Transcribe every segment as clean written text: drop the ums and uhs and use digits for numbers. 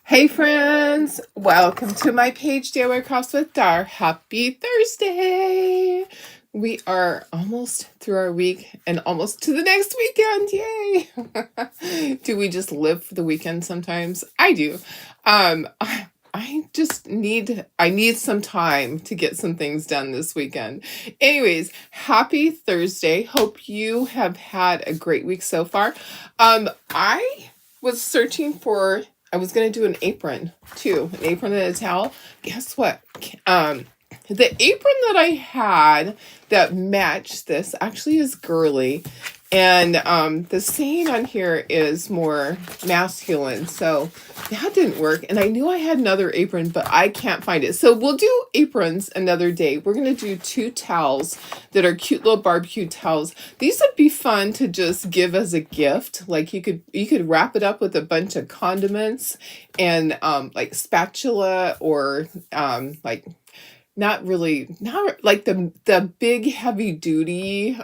Hey friends, welcome to my page DIY Crafts with Dar. Happy Thursday! We are almost through our week and almost to the next weekend. Yay! Do we just live for the weekend sometimes? I do. I just need some time to get some things done this weekend. Anyways, happy Thursday. Hope you have had a great week so far. I was searching for I was going to do an apron too, an apron and a towel. Guess what? The apron that I had that matched this actually is girly. And the saying on here is more masculine. So that didn't work. And I knew I had another apron, but I can't find it. So we'll do aprons another day. We're going to do 2 towels that are cute little barbecue towels. These would be fun to just give as a gift. Like you could wrap it up with a bunch of condiments and like spatula or like not like the big heavy duty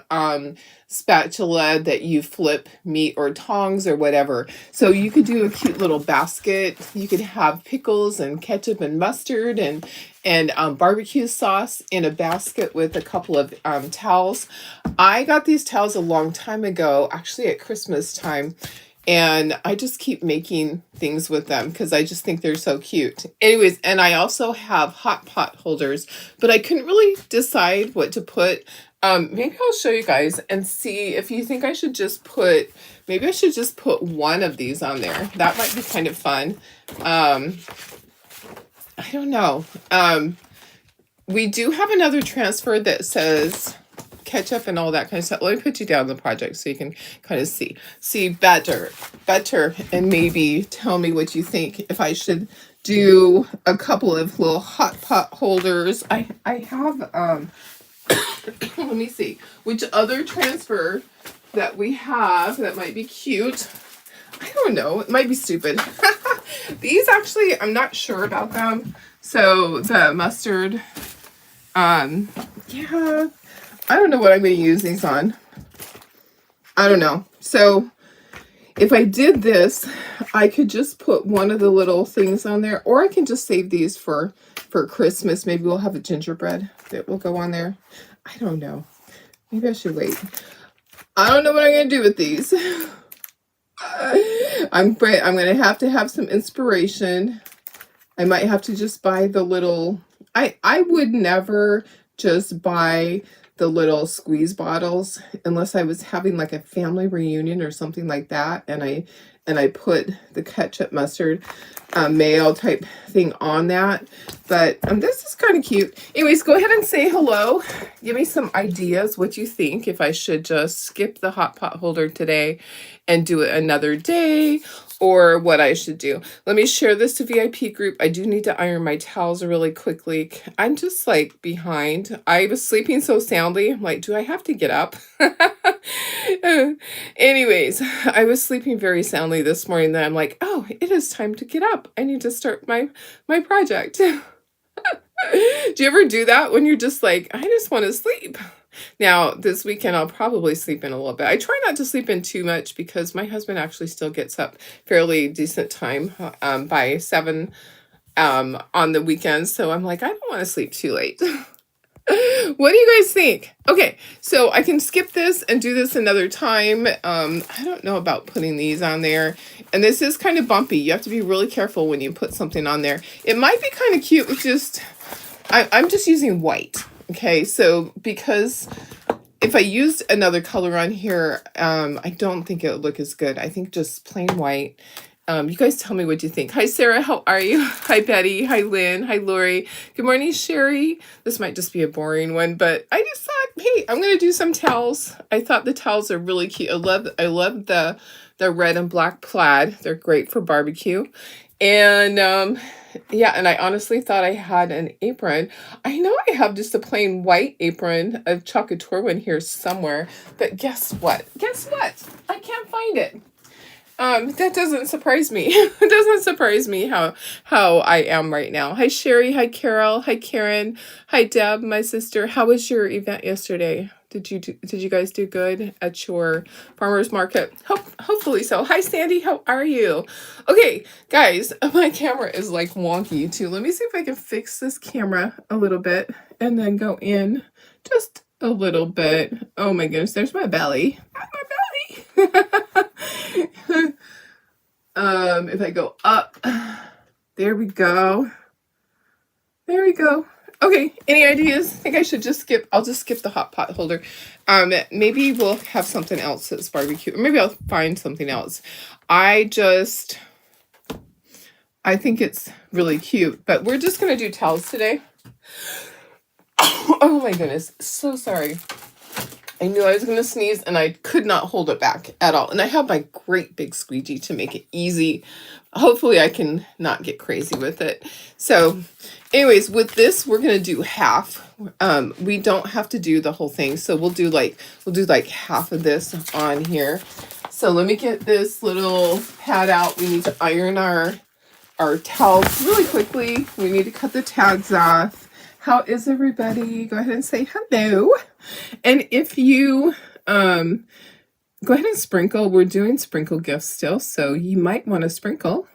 spatula that you flip meat or tongs or whatever. So you could do a cute little basket. You could have pickles and ketchup and mustard and barbecue sauce in a basket with a couple of towels. I got these towels a long time ago, actually at Christmas time. And I just keep making things with them because I just think they're so cute. Anyways, and I also have hot pot holders, but I couldn't really decide what to put. Maybe I'll show you guys and see if you think I should just put, maybe I should just put one of these on there. That might be kind of fun. I don't know. We do have another transfer that says ketchup and all that kind of stuff. Let me put you down the project so you can kind of see better, and maybe tell me what you think. If I should do a couple of little hot pot holders. I have, let me see, which other transfer that we have that might be cute. I don't know. It might be stupid. These actually, I'm not sure about them. So the mustard, yeah, I don't know what I'm going to use these on. I don't know. So if I did this, I could just put one of the little things on there, or I can just save these for Christmas. Maybe we'll have a gingerbread that will go on there. I don't know. Maybe I should wait. I don't know what I'm going to do with these. I'm going to have some inspiration. I might have to just buy the little, I would never just buy the little squeeze bottles unless I was having like a family reunion or something like that, and I put the ketchup mustard mayo type thing on that. But this is kind of cute. Anyways, go ahead and say hello. Give me some ideas what you think, if I should just skip the hot pot holder today and do it another day, or what I should do. Let me share this to VIP group. I do need to iron my towels really quickly. I'm just like behind. I was sleeping so soundly. I'm like, do I have to get up? Anyways, I was sleeping very soundly this morning. Then I'm like, oh, it is time to get up. I need to start my project. Do you ever do that when you're just like, I just want to sleep? Now, this weekend, I'll probably sleep in a little bit. I try not to sleep in too much because my husband actually still gets up fairly decent time by 7 on the weekends. So I'm like, I don't want to sleep too late. What do you guys think? Okay, so I can skip this and do this another time. I don't know about putting these on there. And this is kind of bumpy. You have to be really careful when you put something on there. It might be kind of cute with just, I'm just using white. Okay, so because if I used another color on here, I don't think it would look as good. I think just plain white. You guys tell me what you think. Hi, Sarah. How are you? Hi, Betty. Hi, Lynn. Hi, Lori. Good morning, Sherry. This might just be a boring one, but I just thought, hey, I'm going to do some towels. I thought the towels are really cute. I love the red and black plaid. They're great for barbecue. And yeah, and I honestly thought I had an apron. I know I have just a plain white apron, a chocolate one here somewhere, but guess what? I can't find it. That doesn't surprise me. It doesn't surprise me how I am right now. Hi, Sherry. Hi, Carol. Hi, Karen. Hi, Deb, my sister. How was your event yesterday? Did you guys do good at your farmer's market? Hopefully so. Hi Sandy, how are you? Okay, guys, my camera is like wonky too. Let me see if I can fix this camera a little bit and then go in just a little bit. Oh my goodness, there's my belly. My belly. If I go up, there we go. There we go. Okay, any ideas? I think I should just skip. I'll just skip the hot pot holder. Maybe we'll have something else that's barbecue. Or maybe I'll find something else. I think it's really cute. But we're just going to do towels today. Oh my goodness. So sorry. I knew I was going to sneeze and I could not hold it back at all. And I have my great big squeegee to make it easy. Hopefully I can not get crazy with it. So anyways, with this, we're going to do half. We don't have to do the whole thing. So we'll do like half of this on here. So let me get this little pad out. We need to iron our towels really quickly. We need to cut the tags off. How is everybody? Go ahead and say hello. And if you go ahead and sprinkle, we're doing sprinkle gifts still, so you might want to sprinkle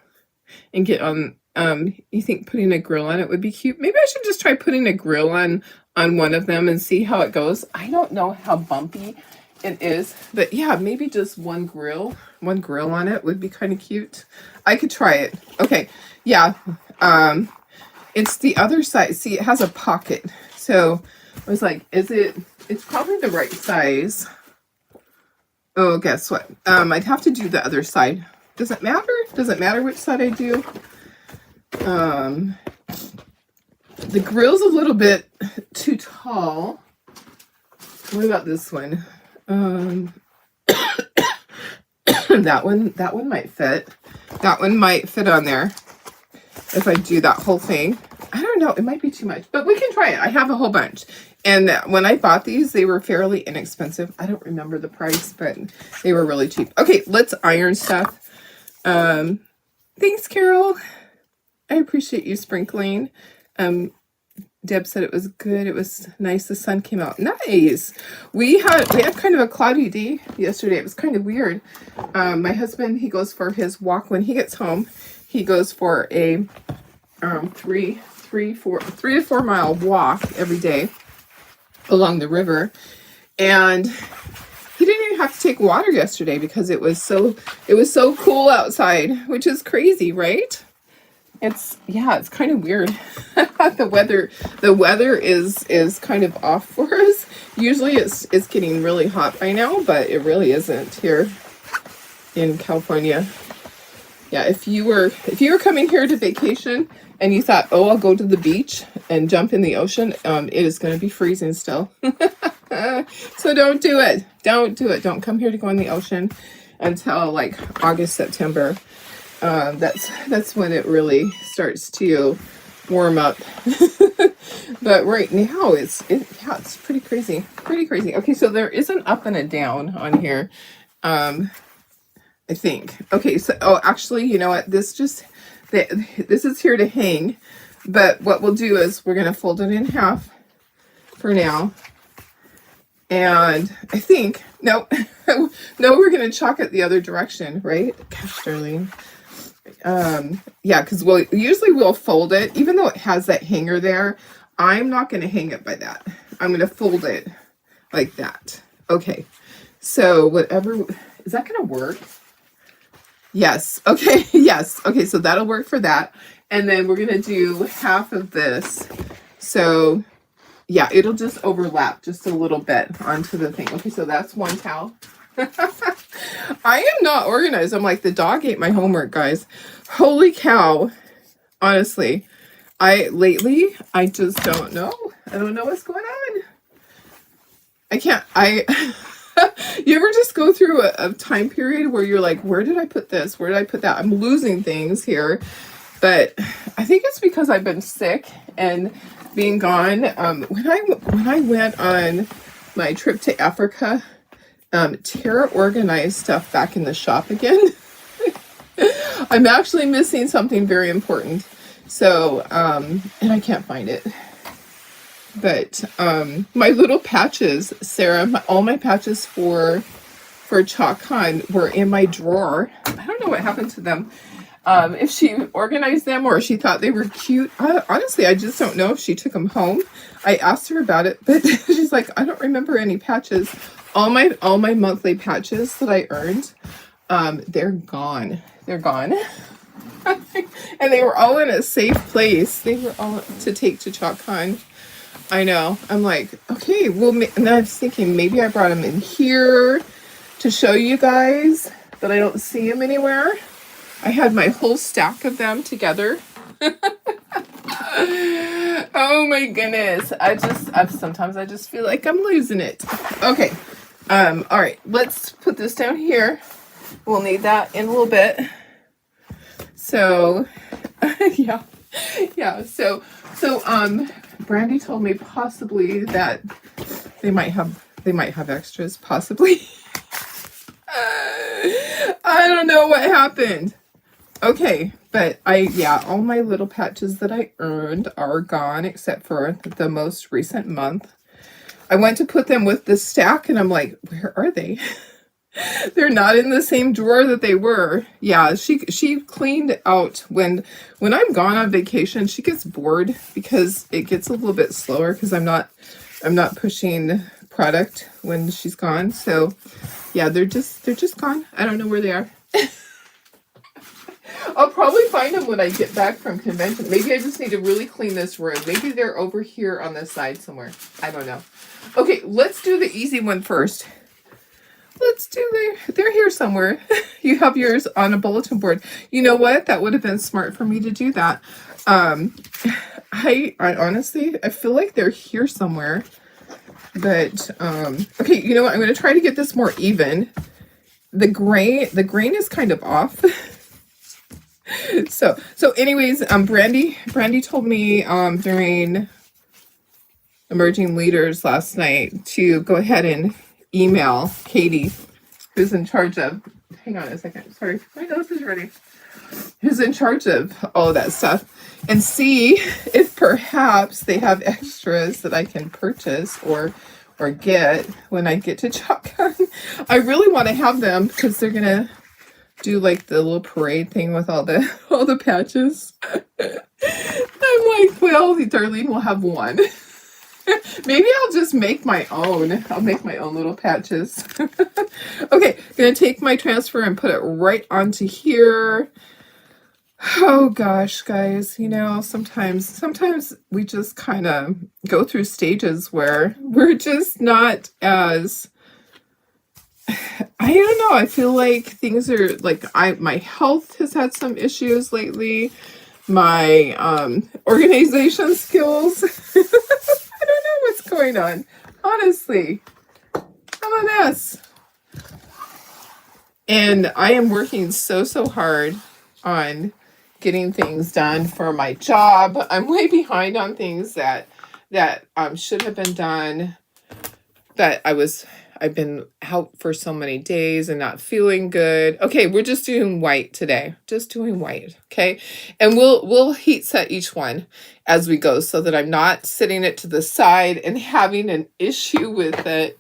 and get on. You think putting a grill on it would be cute? Maybe I should just try putting a grill on one of them and see how it goes. I don't know how bumpy it is, but yeah, maybe just one grill on it would be kind of cute. I could try it. Okay, yeah. It's the other side. See, it has a pocket. So I was like, it's probably the right size. Oh, guess what? I'd have to do the other side. Does it matter? Does it matter which side I do? The grill's a little bit too tall. What about this one? That one might fit. That one might fit on there. If I do that whole thing, I don't know, it might be too much, but we can try it. I have a whole bunch. And when I bought these, they were fairly inexpensive. I don't remember the price, but they were really cheap. Okay, let's iron stuff. Thanks, Carol. I appreciate you sprinkling. Deb said it was good. It was nice. The sun came out. Nice. We had kind of a cloudy day yesterday. It was kind of weird. My husband, he goes for his walk when he gets home. He goes for a 3 to 4 mile walk every day along the river, and he didn't even have to take water yesterday because it was so cool outside, which is crazy, right? It's kind of weird. The weather is kind of off for us. Usually it's getting really hot by now, but it really isn't here in California. Yeah, if you were coming here to vacation and you thought, oh, I'll go to the beach and jump in the ocean, it is going to be freezing still. So don't do it. Don't do it. Don't come here to go in the ocean until like August, September. That's when it really starts to warm up. But right now it's pretty crazy. Pretty crazy. Okay, so there is an up and a down on here. I think. Okay, so, actually, you know what? This is here to hang, but what we'll do is we're going to fold it in half for now. And I think, no, we're going to chalk it the other direction, right? Gosh, Darlene. Yeah, because we'll fold it, even though it has that hanger there. I'm not going to hang it by that. I'm going to fold it like that. Okay, so whatever, is that going to work? Yes. Okay. Yes. Okay. So that'll work for that. And then we're going to do half of this. So yeah, it'll just overlap just a little bit onto the thing. Okay. So that's one towel. I am not organized. I'm like, the dog ate my homework, guys. Holy cow. Honestly, I just don't know. I don't know what's going on. You ever just go through a time period where you're like, where did I put this? Where did I put that? I'm losing things here. But I think it's because I've been sick and being gone. When I went on my trip to Africa, Tara organized stuff back in the shop again. I'm actually missing something very important. So, and I can't find it. But my little patches, Sarah, all my patches for ChalkCon were in my drawer. I don't know what happened to them. If she organized them or she thought they were cute. Honestly, I just don't know if she took them home. I asked her about it, but she's like, I don't remember any patches. All my monthly patches that I earned, they're gone. They're gone. And they were all in a safe place. They were all to take to ChalkCon. I know. I'm like, okay, well, and I was thinking maybe I brought them in here to show you guys, but I don't see them anywhere. I had my whole stack of them together. Oh my goodness. Sometimes I just feel like I'm losing it. Okay. All right, let's put this down here. We'll need that in a little bit. So, yeah. So, Brandy told me possibly that they might have extras, possibly. I don't know what happened. Okay, but all my little patches that I earned are gone except for the most recent month. I went to put them with the stack and I'm like, where are they? They're not in the same drawer that they were. Yeah, she cleaned out when I'm gone on vacation. She gets bored because it gets a little bit slower because I'm not pushing product when she's gone. So yeah, they're just gone. I don't know where they are. I'll probably find them when I get back from convention. Maybe I just need to really clean this room. Maybe they're over here on the side somewhere. I don't know. Okay, let's do the easy one first. They're here somewhere. You have yours on a bulletin board. You know what? That would have been smart for me to do that. I honestly, I feel like they're here somewhere. But, okay, you know what? I'm going to try to get this more even. The grain is kind of off. So anyways, Brandy told me, during Emerging Leaders last night to go ahead and email Katie, who's in charge of, hang on a second, sorry, my nose is ready, who's in charge of all of that stuff, and see if perhaps they have extras that I can purchase or get when I get to ChalkCon. I really want to have them because they're gonna do like the little parade thing with all the patches. I'm like, well, Darlene will have one. Maybe I'll just make my own. I'll make my own little patches. Okay, gonna take my transfer and put it right onto here. Oh gosh, guys, you know, sometimes we just kind of go through stages where we're just not as, I don't know, I feel like things are like, my health has had some issues lately. My organization skills. I don't know what's going on. Honestly, I'm a mess. And I am working so hard on getting things done for my job. I'm way behind on things that should have been done. I've been out for so many days and not feeling good. Okay, we're just doing white today. Just doing white, okay? And we'll heat set each one as we go so that I'm not sitting it to the side and having an issue with it.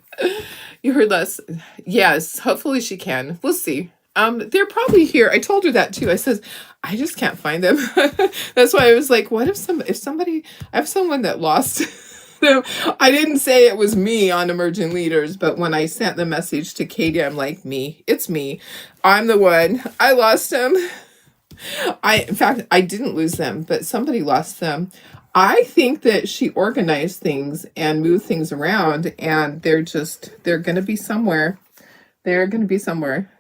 You heard less. Yes, hopefully she can. We'll see. They're probably here. I told her that too. I says, I just can't find them. That's why I was like, what if somebody, I have someone that lost. So I didn't say it was me on Emerging Leaders, but when I sent the message to Katie, I'm like, it's me. I'm the one. I lost them. In fact, I didn't lose them, but somebody lost them. I think that she organized things and moved things around, and they're going to be somewhere. They're going to be somewhere.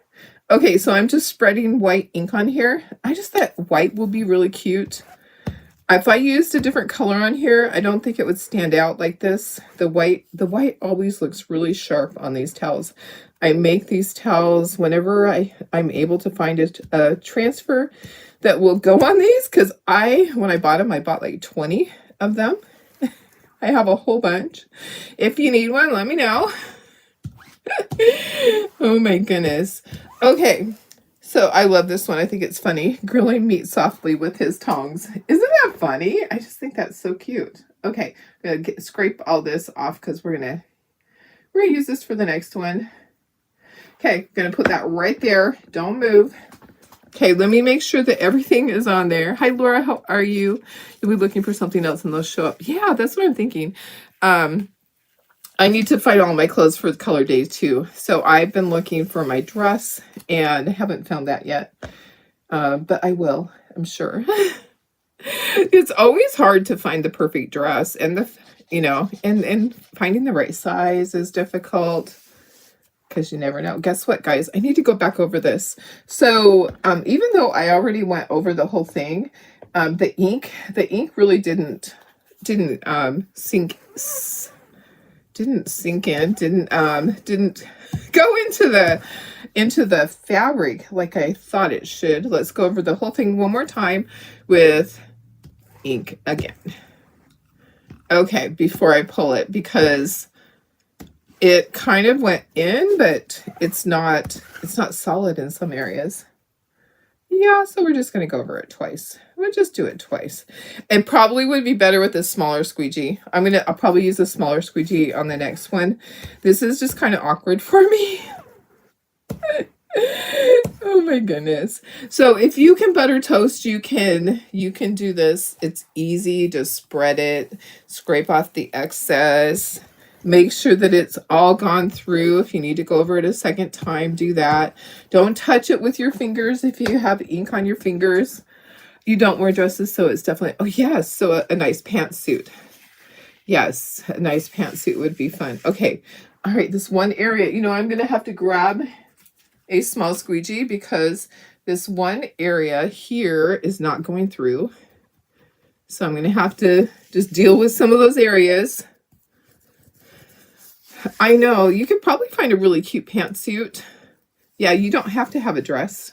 Okay, so I'm just spreading white ink on here. I just thought white will be really cute. If I used a different color on here, I don't think it would stand out like this. The white always looks really sharp on these towels. I make these towels whenever I'm able to find a transfer that will go on these, because when I bought them, I bought like 20 of them. I have a whole bunch. If you need one, let me know. Oh my goodness. Okay. So I love this one. I think it's funny. Grilling meat softly with his tongs. Isn't that funny? I just think that's so cute. Okay, I'm gonna scrape all this off because we're gonna use this for the next one. Okay, gonna put that right there. Don't move. Okay, let me make sure that everything is on there. Hi, Laura. How are you? You'll be looking for something else and they'll show up. Yeah, that's what I'm thinking. I need to find all my clothes for the color day too. So I've been looking for my dress and haven't found that yet. But I will, I'm sure. It's always hard to find the perfect dress, and and finding the right size is difficult because you never know. Guess what, guys? I need to go back over this. So even though I already went over the whole thing, the ink really didn't sink in, didn't go into the fabric like I thought it should. Let's go over the whole thing one more time with ink again. Okay, before I pull it, because it kind of went in, but it's not solid in some areas. Yeah, so we're just going to go over it twice. We'll just do it twice. It probably would be better with a smaller squeegee. I'll probably use a smaller squeegee on the next one. This is just kind of awkward for me. Oh my goodness. So if you can butter toast, you can do this. It's easy. Just spread it, scrape off the excess. Make sure that it's all gone through. If you need to go over it a second time, do that. Don't touch it with your fingers if you have ink on your fingers. You don't wear dresses, so it's definitely, oh yes, so a nice pantsuit. Yes, a nice pantsuit would be fun. Okay, all right, this one area, I'm going to have to grab a small squeegee because this one area here is not going through. So I'm going to have to just deal with some of those areas. I know, you could probably find a really cute pantsuit. Yeah, you don't have to have a dress.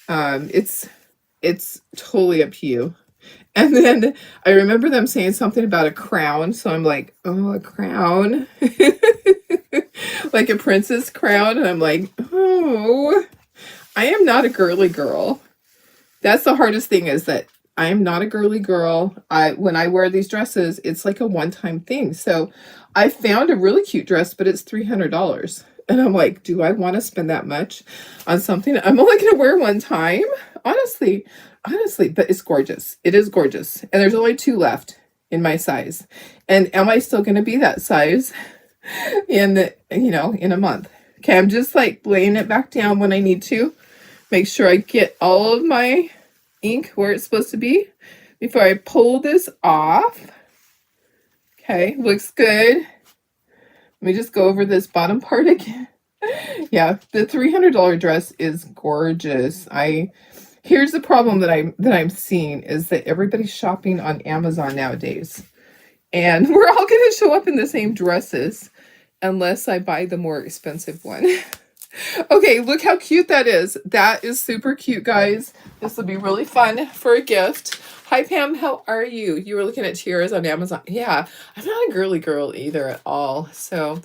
It's totally up to you. And then I remember them saying something about a crown. So I'm like, oh, a crown. Like a princess crown. And I'm like, oh, I am not a girly girl. That's the hardest thing, is that I am not a girly girl. When I wear these dresses, it's like a one-time thing. So I found a really cute dress, but it's $300. And I'm like, do I want to spend that much on something I'm only going to wear one time? Honestly, but it's gorgeous. It is gorgeous. And there's only 2 left in my size. And am I still going to be that size in a month? Okay, I'm just like laying it back down when I need to. Make sure I get all of my ink where it's supposed to be before I pull this off. Okay, looks good. Let me just go over this bottom part again. Yeah, the $300 dress is gorgeous. Here's the problem that I'm seeing, is that everybody's shopping on Amazon nowadays. And we're all going to show up in the same dresses unless I buy the more expensive one. Okay, look how cute that is. That is super cute, guys. This will be really fun for a gift. Hi, Pam. How are you? You were looking at tiaras on Amazon. Yeah, I'm not a girly girl either at all. So,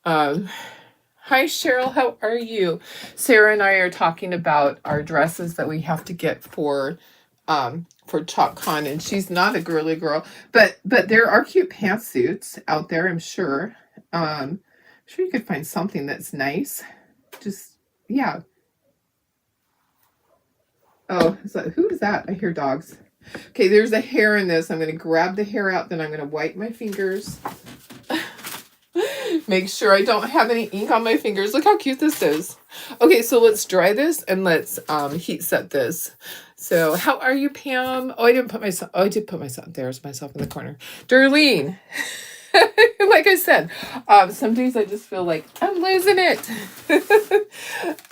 hi, Cheryl. How are you? Sarah and I are talking about our dresses that we have to get for ChalkCon, and she's not a girly girl, but there are cute pantsuits out there. I'm sure. I'm sure you could find something that's nice. Just, yeah. Oh, who is that? I hear dogs. Okay, there's a hair in this. I'm going to grab the hair out, then I'm going to wipe my fingers. Make sure I don't have any ink on my fingers. Look how cute this is. Okay, so let's dry this and let's heat set this. So how are you, Pam? Oh, I did put myself. There's myself in the corner. Darlene. Like I said, some days I just feel like I'm losing it.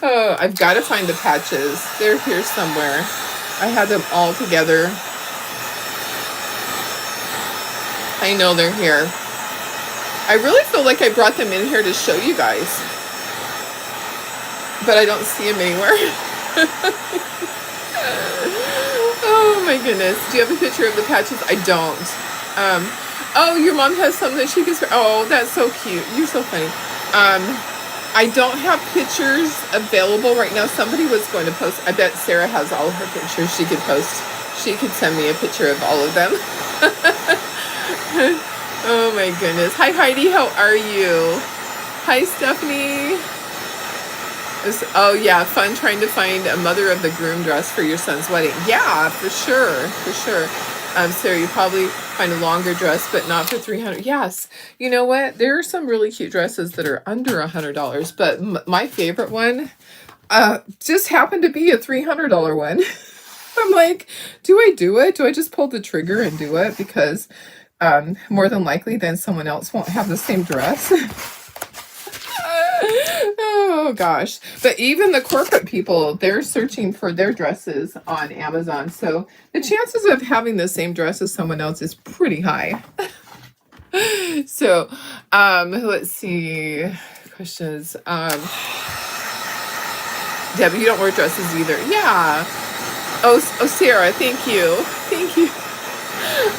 Oh, I've got to find the patches. They're here somewhere. I had them all together. I know they're here. I really feel like I brought them in here to show you guys, but I don't see them anywhere. Oh my goodness. Do you have a picture of the patches? I don't. Oh, your mom has something that she can... Oh, that's so cute. You're so funny. I don't have pictures available right now. Somebody was going to post. I bet Sarah has all her pictures she could post. She could send me a picture of all of them. Oh my goodness. Hi Heidi, how are you? Hi Stephanie. Oh yeah, fun trying to find a mother of the groom dress for your son's wedding. Yeah, for sure, for sure. Sarah, you probably find a longer dress, but not for $300. Yes, you know what? There are some really cute dresses that are under $100, but my favorite one just happened to be a $300 one. I'm like, do I do it? Do I just pull the trigger and do it? Because more than likely then someone else won't have the same dress. Oh gosh. But even the corporate people, they're searching for their dresses on Amazon. So the chances of having the same dress as someone else is pretty high. So let's see. Questions. Debbie, you don't wear dresses either. Yeah. Oh, Sarah, thank you. Thank you.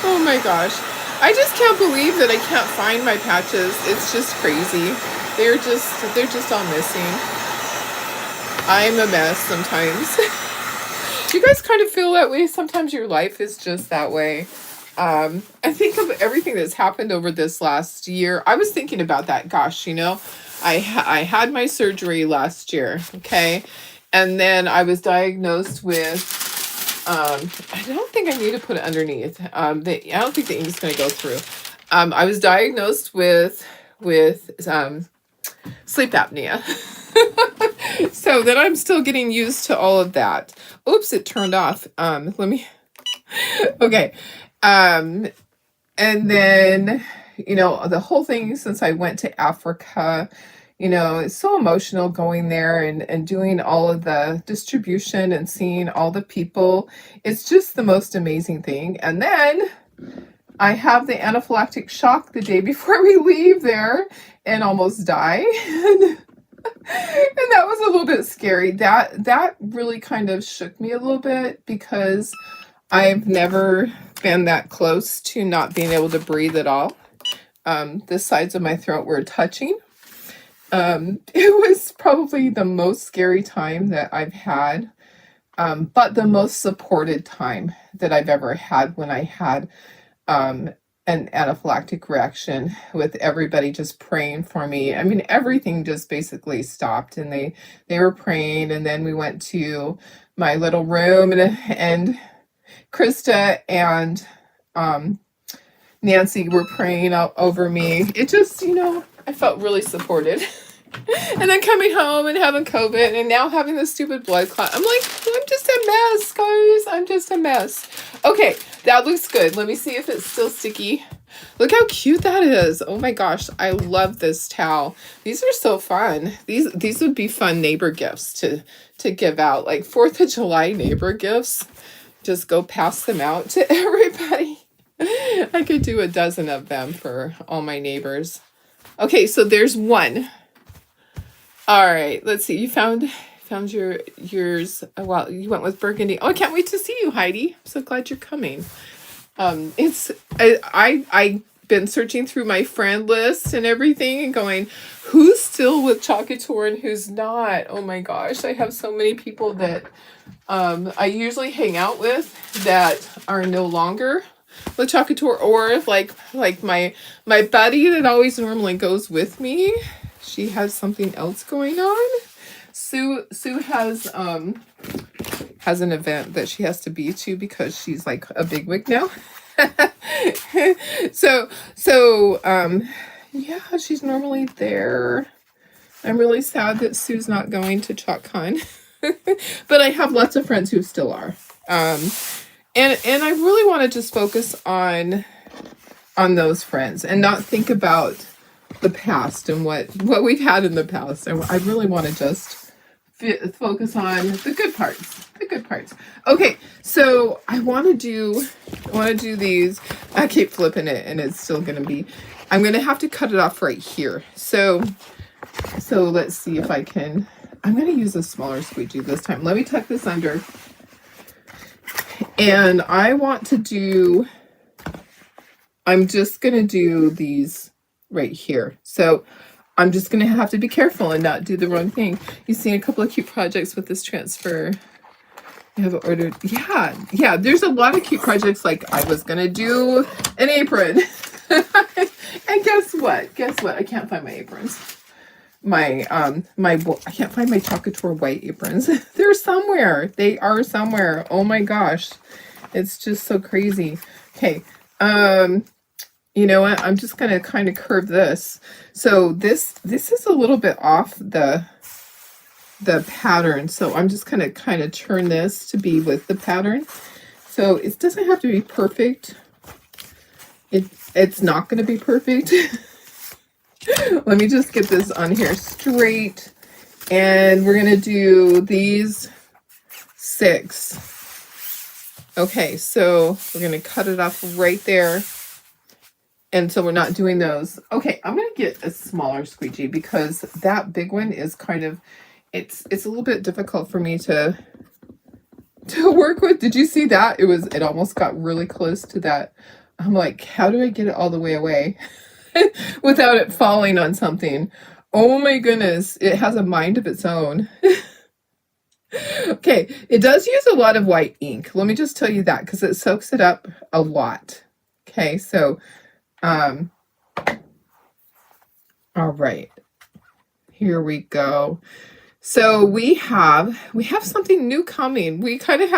Oh my gosh. I just can't believe that I can't find my patches. It's just crazy. They're just all missing. I'm a mess sometimes. Do you guys kind of feel that way? Sometimes your life is just that way. I think of everything that's happened over this last year. I was thinking about that. Gosh, you know, I had my surgery last year. Okay. And then I was diagnosed with, I don't think I need to put it underneath. I don't think the ink is going to go through. I was diagnosed with sleep apnea. So then I'm still getting used to all of that. Oops, it turned off. Let me, okay. And then, you know, the whole thing since I went to Africa, you know, it's so emotional going there and doing all of the distribution and seeing all the people. It's just the most amazing thing. And then I have the anaphylactic shock the day before we leave there and almost die. And that was a little bit scary. That really kind of shook me a little bit because I've never been that close to not being able to breathe at all. The sides of my throat were touching. It was probably the most scary time that I've had, but the most supported time that I've ever had when I had an anaphylactic reaction with everybody just praying for me. I mean, everything just basically stopped and they were praying. And then we went to my little room and Krista and Nancy were praying out over me. It just, you know, I felt really supported. And then coming home and having COVID and now having this stupid blood clot. I'm like, I'm just a mess, guys. I'm just a mess. Okay, that looks good. Let me see if it's still sticky. Look how cute that is. Oh my gosh, I love this towel. These are so fun. These would be fun neighbor gifts to give out, like 4th of July neighbor gifts. Just go pass them out to everybody. I could do a dozen of them for all my neighbors. Okay, so there's one. All right, let's see. You found yours. Well, you went with burgundy. Oh, I can't wait to see you, Heidi. I'm so glad you're coming. I've been searching through my friend list and everything and going, who's still with Chalk Couture and who's not? Oh my gosh, I have so many people that I usually hang out with that are no longer with Chalk Couture, or if like my buddy that always normally goes with me, she has something else going on. Sue has an event that she has to be to because she's like a bigwig now. So yeah, she's normally there. I'm really sad that Sue's not going to ChalkCon. But I have lots of friends who still are. And I really want to just focus on those friends and not think about the past and what we've had in the past. I really want to just focus on the good parts. Okay, so I want to do these. I keep flipping it and it's still going to be, I'm going to have to cut it off right here. So let's see if I can, I'm going to use a smaller squeegee this time. Let me tuck this under. And I want to do, I'm just going to do these right here. So I'm just going to have to be careful and not do the wrong thing. You've seen a couple of cute projects with this transfer. I have ordered. Yeah. There's a lot of cute projects. Like I was going to do an apron. And guess what? Guess what? I can't find my aprons. I can't find my Chocator white aprons. They're somewhere. They are somewhere. Oh my gosh. It's just so crazy. Okay. You know what? I'm just gonna kind of curve this. So this is a little bit off the pattern. So I'm just gonna kind of turn this to be with the pattern. So it doesn't have to be perfect. It's not gonna be perfect. Let me just get this on here straight. And we're gonna do these 6. Okay, so we're gonna cut it off right there. And so we're not doing those. Okay, I'm gonna get a smaller squeegee because that big one is kind of, it's a little bit difficult for me to work with. Did you see that? It almost got really close to that. I'm like, how do I get it all the way away without it falling on something? Oh my goodness, it has a mind of its own. Okay, it does use a lot of white ink. Let me just tell you that because it soaks it up a lot. Okay, so all right, here we go. So we have something new coming. We kind of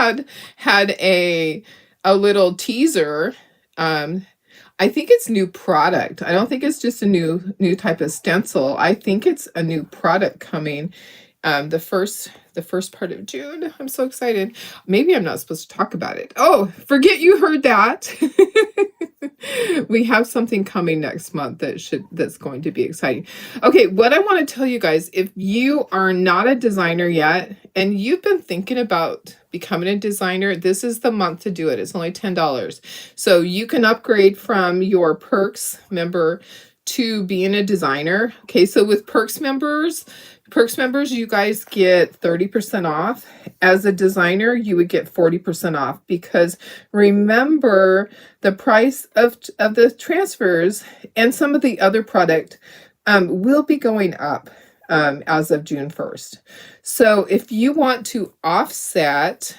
had a little teaser. I think it's new product. I don't think it's just a new type of stencil. I think it's a new product coming. The first part of June. I'm so excited. Maybe I'm not supposed to talk about it. Oh, forget you heard that. We have something coming next month that's going to be exciting. Okay, what I want to tell you guys, if you are not a designer yet and you've been thinking about becoming a designer, this is the month to do it. It's only $10. So you can upgrade from your Perks member to being a designer. Okay, so with Perks members, you guys get 30% off. As a designer, you would get 40% off because remember the price of the transfers and some of the other product will be going up as of June 1st. So if you want to offset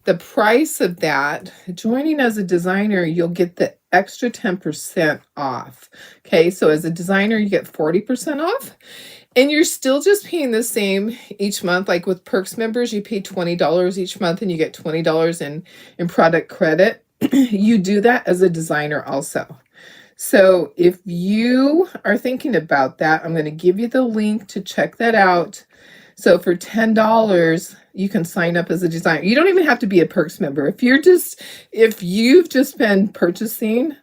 the price of that, joining as a designer, you'll get the extra 10% off. Okay, so as a designer, you get 40% off. And you're still just paying the same each month. Like with Perks members, you pay $20 each month and you get $20 in product credit. You do that as a designer also. So if you are thinking about that, I'm going to give you the link to check that out. So for $10, you can sign up as a designer. You don't even have to be a Perks member. If you've just been purchasing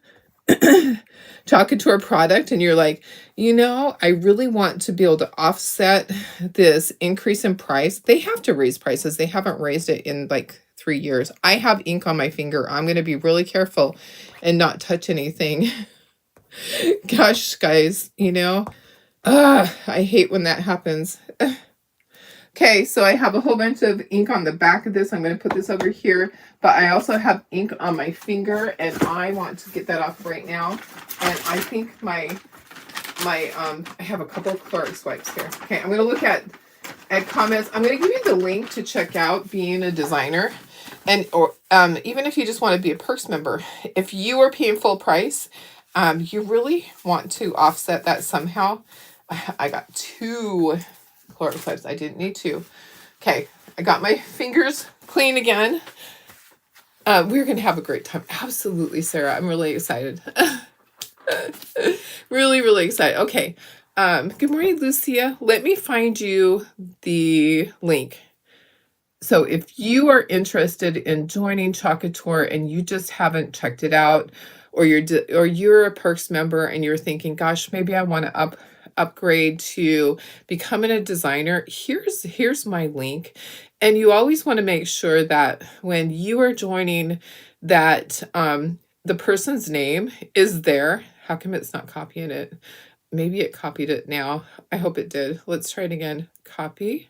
Chocator product and you're like, I really want to be able to offset this increase in price. They have to raise prices. They haven't raised it in like 3 years. I have ink on my finger. I'm going to be really careful and not touch anything. Gosh, guys, I hate when that happens. Okay, so I have a whole bunch of ink on the back of this. I'm going to put this over here, but I also have ink on my finger, and I want to get that off right now. And I think I have a couple of Clorox wipes here. Okay, I'm going to look at comments. I'm going to give you the link to check out being a designer, or even if you just want to be a Perks member. If you are paying full price, you really want to offset that somehow. I got 2 Clorox wipes. I didn't need 2. Okay, I got my fingers clean again. We're going to have a great time. Absolutely, Sarah. I'm really excited. Really, really excited. Okay. Good morning, Lucia. Let me find you the link. So if you are interested in joining Chocator and you just haven't checked it out, or you're a Perks member and you're thinking, gosh, maybe I want to upgrade to becoming a designer, here's my link. And you always want to make sure that when you are joining that the person's name is there. How come it's not copying it? Maybe it copied it now. I hope it did. Let's try it again. Copy.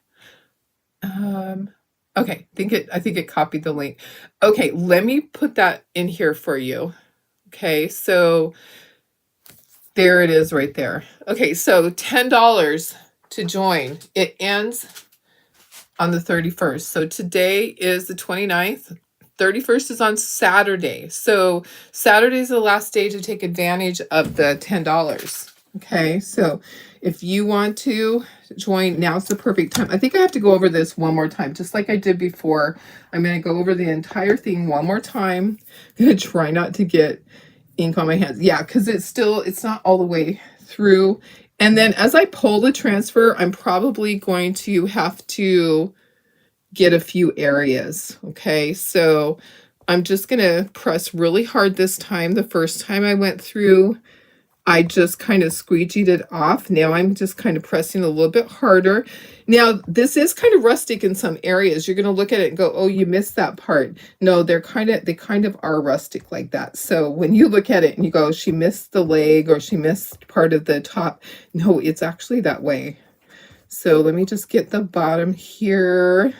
Okay, I think it copied the link. Okay, let me put that in here for you. Okay, so there it is right there. Okay, so $10 to join. It ends on the 31st. So today is the 29th. 31st is on Saturday. So Saturday is the last day to take advantage of the $10. Okay, so if you want to join, now's the perfect time. I think I have to go over this one more time, just like I did before. I'm going to go over the entire thing one more time. I'm going to try not to get ink on my hands. Yeah, because it's not all the way through. And then as I pull the transfer, I'm probably going to have to get a few areas. Okay, so I'm just going to press really hard this time. The first time I went through, I just kind of squeegeed it off. Now I'm just kind of pressing a little bit harder. Now this is kind of rustic in some areas. You're going to look at it and go, oh, you missed that part. No, they kind of are rustic like that. So when you look at it and you go, she missed the leg or she missed part of the top. No, it's actually that way. So let me just get the bottom here.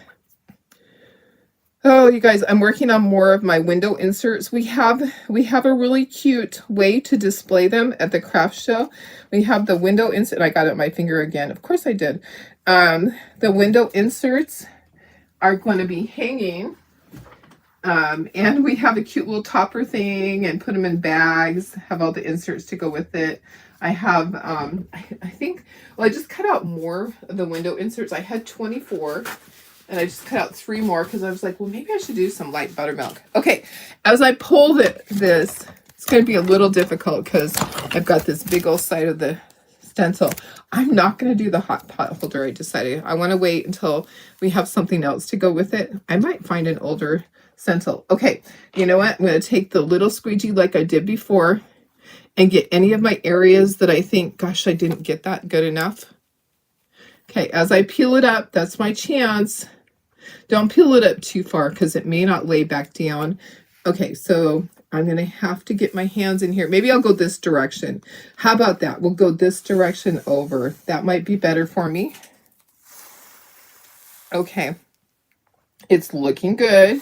Oh, you guys, I'm working on more of my window inserts. We have a really cute way to display them at the craft show. We have the window insert. I got it on my finger again. Of course I did. The window inserts are going to be hanging. And we have a cute little topper thing and put them in bags, have all the inserts to go with it. I have, I think, well, I just cut out more of the window inserts. I had 24. And I just cut out 3 more because I was like, well, maybe I should do some light buttermilk. Okay, as I pull this, it's going to be a little difficult because I've got this big old side of the stencil. I'm not going to do the hot pot holder, I decided. I want to wait until we have something else to go with it. I might find an older stencil. Okay, you know what? I'm going to take the little squeegee like I did before and get any of my areas that I think, gosh, I didn't get that good enough. Okay, as I peel it up, that's my chance. Don't peel it up too far because it may not lay back down. Okay, so I'm going to have to get my hands in here. Maybe I'll go this direction. How about that? We'll go this direction over. That might be better for me. Okay, it's looking good.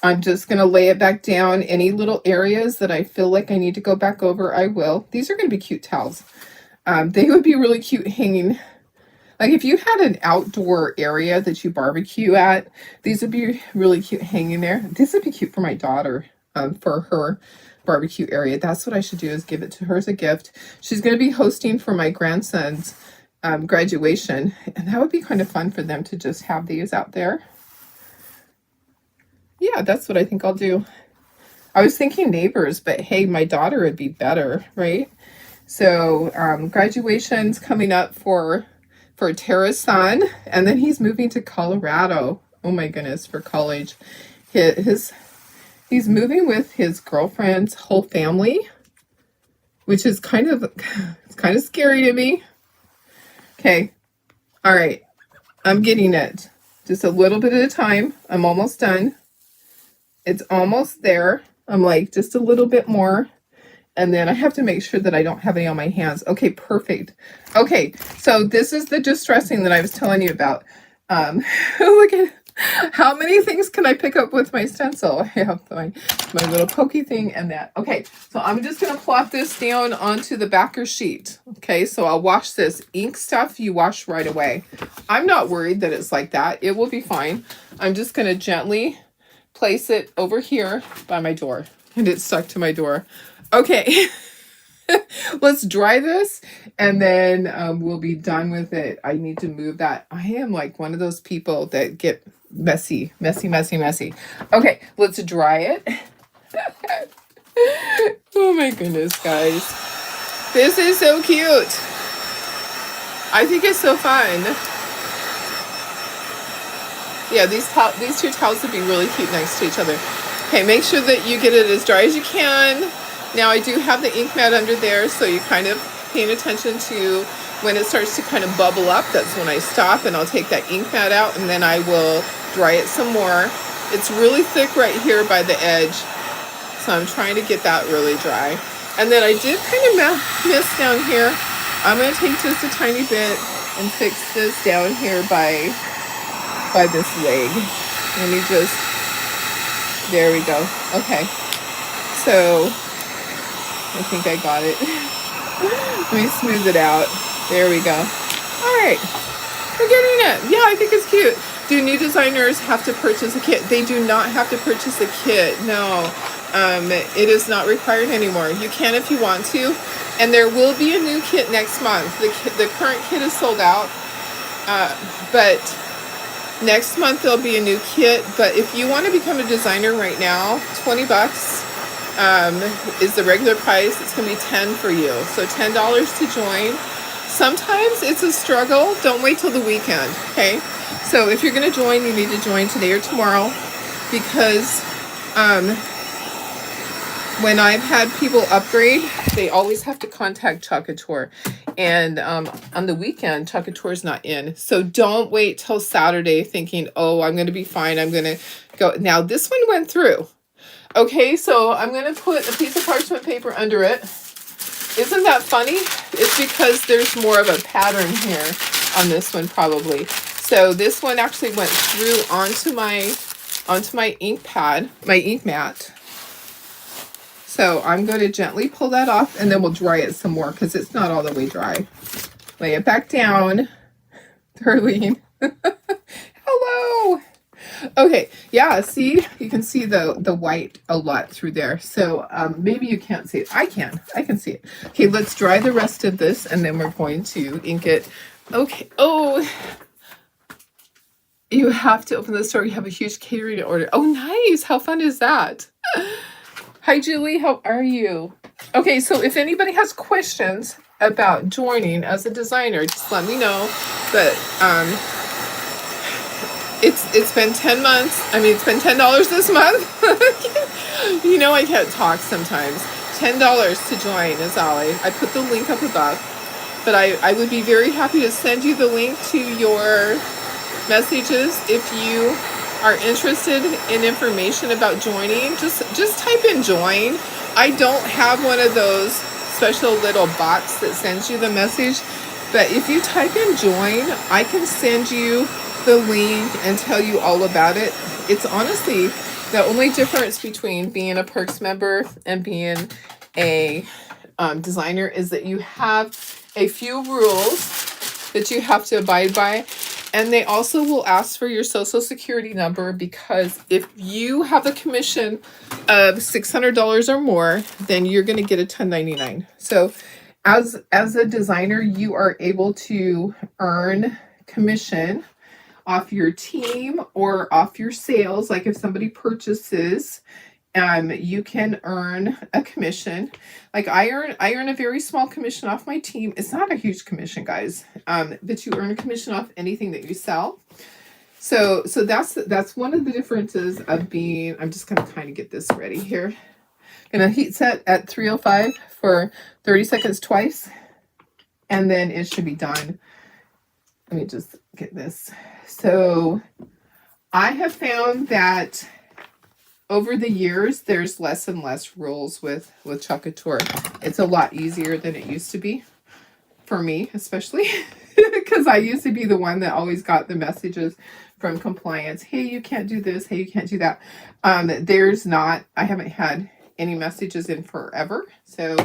I'm just going to lay it back down. Any little areas that I feel like I need to go back over, I will. These are going to be cute towels. They would be really cute hanging. Like if you had an outdoor area that you barbecue at, these would be really cute hanging there. This would be cute for my daughter, for her barbecue area. That's what I should do, is give it to her as a gift. She's going to be hosting for my grandson's graduation, and that would be kind of fun for them to just have these out there. Yeah, that's what I think I'll do. I was thinking neighbors, but hey, my daughter would be better, right? So graduation's coming up for Tara's son, and then he's moving to Colorado. Oh my goodness, for college. He's moving with his girlfriend's whole family, which is kind of scary to me. Okay, all right, I'm getting it. Just a little bit at a time. I'm almost done. It's almost there. I'm like just a little bit more. And then I have to make sure that I don't have any on my hands. Okay, perfect. Okay, so this is the distressing that I was telling you about. Look at how many things can I pick up with my stencil? I have my little pokey thing and that. Okay, so I'm just going to plop this down onto the backer sheet. Okay, so I'll wash this. Ink stuff you wash right away. I'm not worried that it's like that. It will be fine. I'm just going to gently place it over here by my door. And it's stuck to my door. Okay, let's dry this and then we'll be done with it. I need to move that. I am like one of those people that get messy. Okay, let's dry it. Oh my goodness, guys. This is so cute. I think it's so fun. Yeah, these two towels would be really cute next to each other. Okay, make sure that you get it as dry as you can. Now I do have the ink mat under there, so you kind of paying attention to when it starts to kind of bubble up. That's when I stop and I'll take that ink mat out and then I will dry it some more. It's really thick right here by the edge, so I'm trying to get that really dry. And then I did kind of miss down here. I'm going to take just a tiny bit and fix this down here by this leg. Let me just, there we go. Okay, so I think I got it. Let me smooth it out. There we go. All right, we're getting it. Yeah, I think it's cute. Do new designers have to purchase a kit? They do not have to purchase a kit. No, it is not required anymore. You can if you want to, and there will be a new kit next month. The current kit is sold out, but next month there'll be a new kit. But if you want to become a designer right now, $20 is the regular price. It's going to be $10 for you, so $10 to join. Sometimes it's a struggle. Don't wait till the weekend, okay? So if you're going to join, you need to join today or tomorrow, because when I've had people upgrade, they always have to contact Chocateur. And on the weekend, Chocateur is not in. So don't wait till Saturday thinking, oh, I'm going to be fine. I'm going to go. Now, this one went through. Okay, so I'm going to put a piece of parchment paper under it. Isn't that funny? It's because there's more of a pattern here on this one probably. So this one actually went through onto my ink pad, my ink mat. So I'm going to gently pull that off, and then we'll dry it some more because it's not all the way dry. Lay it back down. Darlene. Hello. Okay, yeah, see, you can see the white a lot through there. So maybe you can't see it. I can see it. Okay, let's dry the rest of this, and then we're going to ink it. Okay, oh, you have to open the store. You have a huge catering order. Oh, nice. How fun is that? Hi, Julie. How are you? Okay, so if anybody has questions about joining as a designer, just let me know. But it's been 10 months. I mean, it's been $10 this month. You know, I can't talk sometimes. $10 to join is all. I put the link up above. But I would be very happy to send you the link to your messages if you are interested in information about joining. Just type in join. I don't have one of those special little bots that sends you the message, but if you type in join, I can send you the link and tell you all about it. It's honestly the only difference between being a Perks member and being a designer is that you have a few rules that you have to abide by. And they also will ask for your social security number, because if you have a commission of $600 or more, then you're going to get a 1099. So as a designer, you are able to earn commission off your team or off your sales. Like if somebody purchases, you can earn a commission. Like I earn a very small commission off my team. It's not a huge commission, guys, but you earn a commission off anything that you sell. So that's one of the differences of being. I'm just gonna kind of get this ready here. Gonna heat set at 305 for 30 seconds twice, and then it should be done. Let me just get this. So I have found that over the years, there's less and less rules with Chocateur. It's a lot easier than it used to be, for me especially, because I used to be the one that always got the messages from compliance. Hey, you can't do this. Hey, you can't do that. I haven't had any messages in forever. So,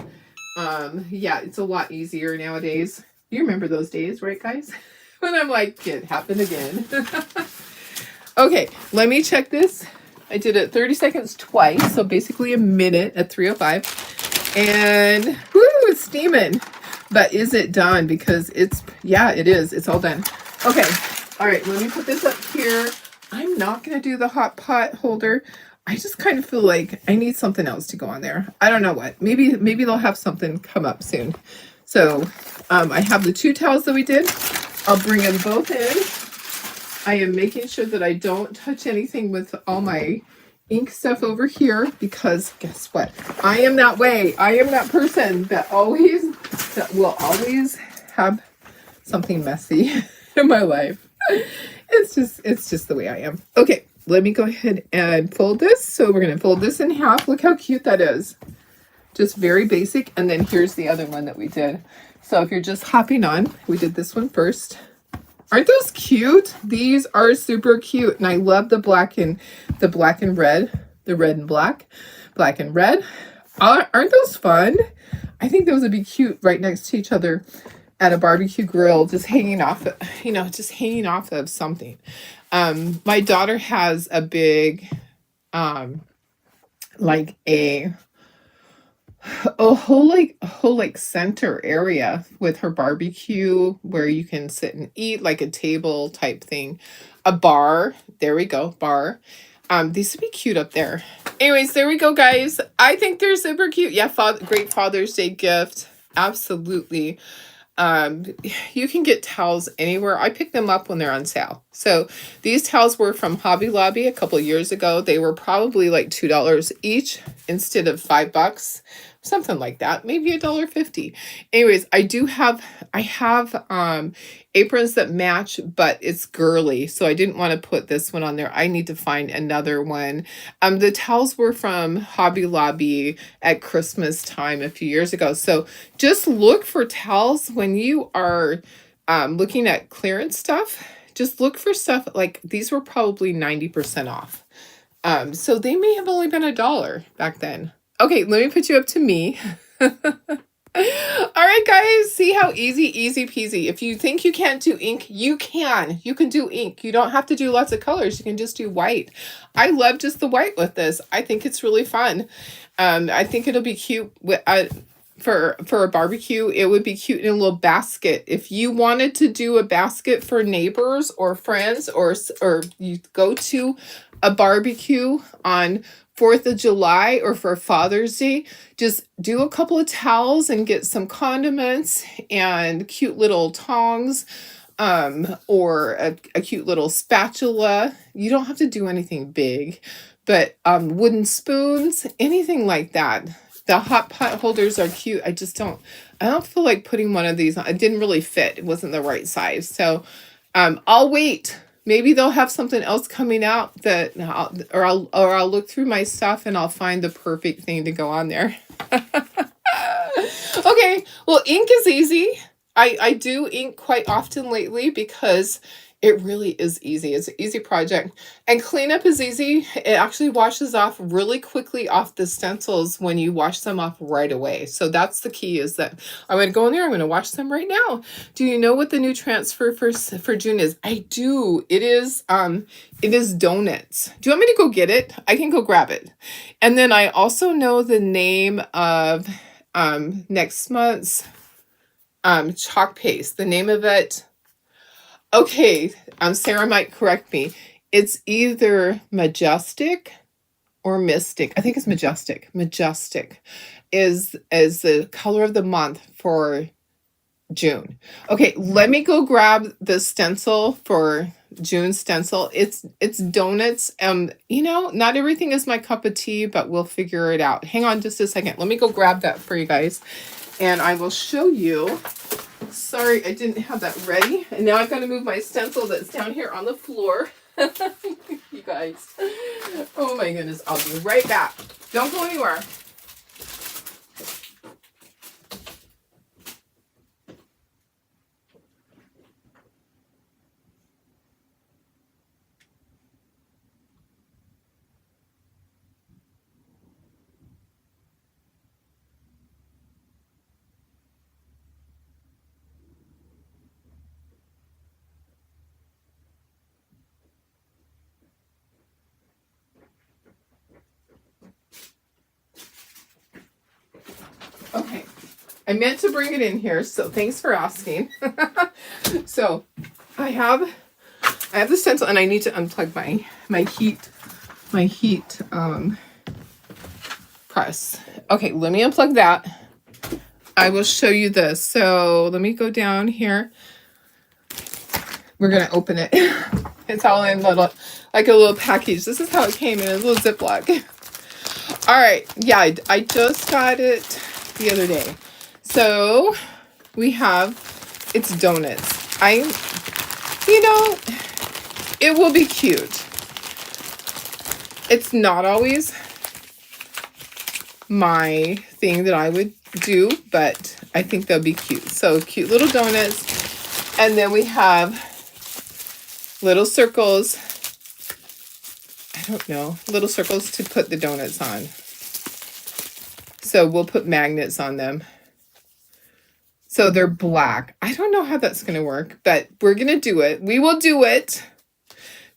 yeah, it's a lot easier nowadays. You remember those days, right, guys? When I'm like, it happened again. Okay, let me check this. I did it 30 seconds twice, so basically a minute at 305. And whoo, it's steaming. But is it done? Because yeah, it is. It's all done. Okay. All right, let me put this up here. I'm not going to do the hot pot holder. I just kind of feel like I need something else to go on there. I don't know what. Maybe they'll have something come up soon. So I have the 2 towels that we did. I'll bring them both in. I am making sure that I don't touch anything with all my ink stuff over here, because guess what? I am that way. I am that person that will always have something messy in my life. It's just the way I am. Okay, let me go ahead and fold this. So we're going to fold this in half. Look how cute that is. Just very basic. And then here's the other one that we did. So if you're just hopping on, we did this one first. Aren't those cute? These are super cute. And I love the black and red, the red and black and red. Aren't those fun? I think those would be cute right next to each other at a barbecue grill, just hanging off, just hanging off of something. My daughter has a big, like a whole center area with her barbecue where you can sit and eat, like a table type thing. A bar. There we go, bar. These would be cute up there. Anyways, there we go, guys. I think they're super cute. Yeah, great Father's Day gift. Absolutely. You can get towels anywhere. I pick them up when they're on sale. So these towels were from Hobby Lobby a couple years ago. They were probably like $2 each instead of $5, something like that. Maybe $1.50. Anyways, I have aprons that match, but it's girly, so I didn't want to put this one on there. I need to find another one. The towels were from Hobby Lobby at Christmas time a few years ago. So just look for towels when you are looking at clearance stuff. Just look for stuff like these were probably 90% off. So they may have only been $1 back then. Okay, let me put you up to me. All right, guys, see how easy peasy. If you think you can't do ink, you can. You can do ink. You don't have to do lots of colors. You can just do white. I love just the white with this. I think it's really fun. I think it'll be cute with, for a barbecue. It would be cute in a little basket. If you wanted to do a basket for neighbors or friends, or you go to a barbecue on 4th of July or for Father's Day, just do a couple of towels and get some condiments and cute little tongs, or a cute little spatula. You don't have to do anything big, but wooden spoons, anything like that. The hot pot holders are cute. I don't feel like putting one of these on. It didn't really fit. It wasn't the right size. So I'll wait. Maybe they'll have something else coming out that I'll look through my stuff and I'll find the perfect thing to go on there. Okay, well, ink is easy. I do ink quite often lately because it really is easy. It's an easy project. And cleanup is easy. It actually washes off really quickly off the stencils when you wash them off right away. So that's the key, is that I'm going to go in there. I'm going to wash them right now. Do you know what the new transfer for June is? I do. It is donuts. Do you want me to go get it? I can go grab it. And then I also know the name of next month's chalk paste. The name of it. Okay, Sarah might correct me. It's either Majestic or Mystic. I think it's Majestic. Majestic is the color of the month for June. Okay, let me go grab the stencil for June's stencil. It's donuts. Not everything is my cup of tea, but we'll figure it out. Hang on just a second. Let me go grab that for you guys, and I will show you. Sorry, I didn't have that ready. And now I've got to move my stencil that's down here on the floor. You guys. Oh my goodness. I'll be right back. Don't go anywhere. Okay, I meant to bring it in here, so thanks for asking. So I have the stencil, and I need to unplug my heat press. Okay, let me unplug that. I will show you this. So let me go down here. We're gonna open it. It's all in like a little package. This is how it came in a little Ziploc. All right, yeah, I just got it the other day. So we have, it's donuts. It will be cute. It's not always my thing that I would do, but I think they'll be cute. So cute little donuts. And then we have little circles. I don't know, little circles to put the donuts on. So we'll put magnets on them. So they're black. I don't know how that's going to work, but we're going to do it. We will do it.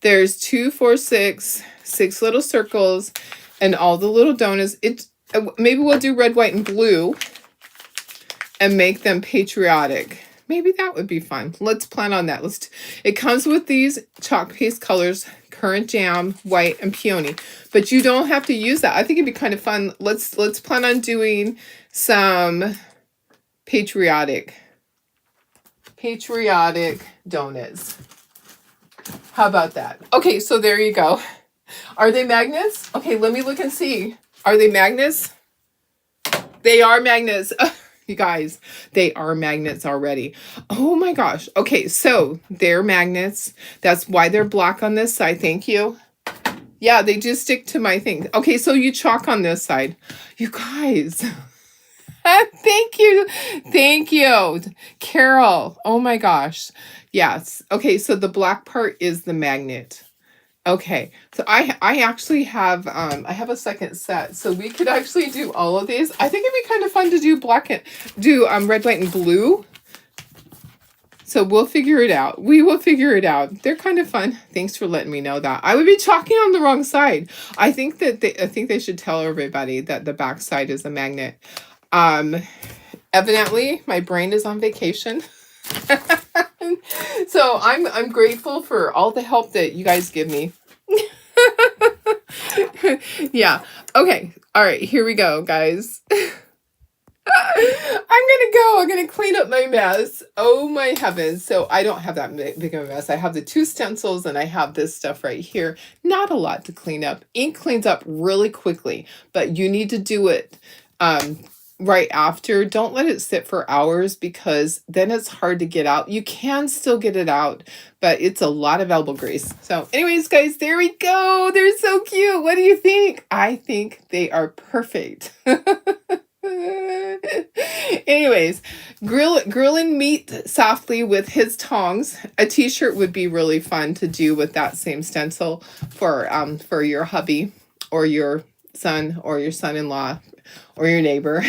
There's 2, 4, 6, 6 little circles, and all the little donuts. Maybe we'll do red, white, and blue, and make them patriotic. Maybe that would be fun. Let's plan on that. It comes with these chalk paste colors, currant jam, white, and peony. But you don't have to use that. I think it'd be kind of fun. Let's plan on doing some patriotic donuts. How about that? Okay, so there you go. Are they magnets? Okay, let me look and see. Are they magnets? They are magnets. You guys, they are magnets already. Oh my gosh. Okay, so they're magnets. That's why they're black on this side. Thank you. Yeah, they do stick to my thing. Okay, so you chalk on this side. You guys. Thank you. Thank you, Carol. Oh my gosh. Yes. Okay, so the black part is the magnet. Okay, so I actually have I have a second set, so we could actually do all of these. I think it'd be kind of fun to do red, white, and blue. So we'll figure it out. We will figure it out. They're kind of fun. Thanks for letting me know that. I would be chalking on the wrong side. I think they should tell everybody that the back side is a magnet. Evidently, my brain is on vacation. So I'm grateful for all the help that you guys give me. Yeah. Okay. All right. Here we go, guys. I'm gonna clean up my mess. Oh my heavens. So I don't have that big of a mess. I have the 2 stencils and I have this stuff right here. Not a lot to clean up. Ink cleans up really quickly, but you need to do it right after. Don't let it sit for hours because then it's hard to get out. You can still get it out, but it's a lot of elbow grease. So anyways, guys, there we go. They're so cute. What do you think? I think they are perfect. Anyways, grilling meat softly with his tongs. A t-shirt would be really fun to do with that same stencil for your hubby or your son or your son-in-law or your neighbor.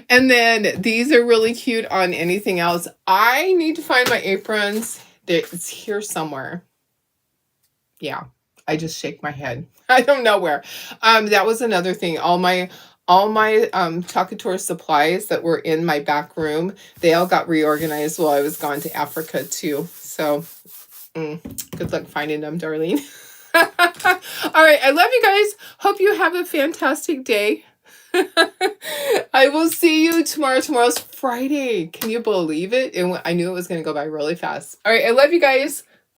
And then these are really cute on anything else. I need to find my aprons. It's here somewhere. Yeah, I just shake my head. I don't know where. That was another thing. All my Talkator supplies that were in my back room, they all got reorganized while I was gone to Africa too. So good luck finding them, darling. All right, I love you guys. Hope you have a fantastic day. I will see you tomorrow. Tomorrow's Friday. Can you believe it? I knew it was going to go by really fast. All right, I love you guys.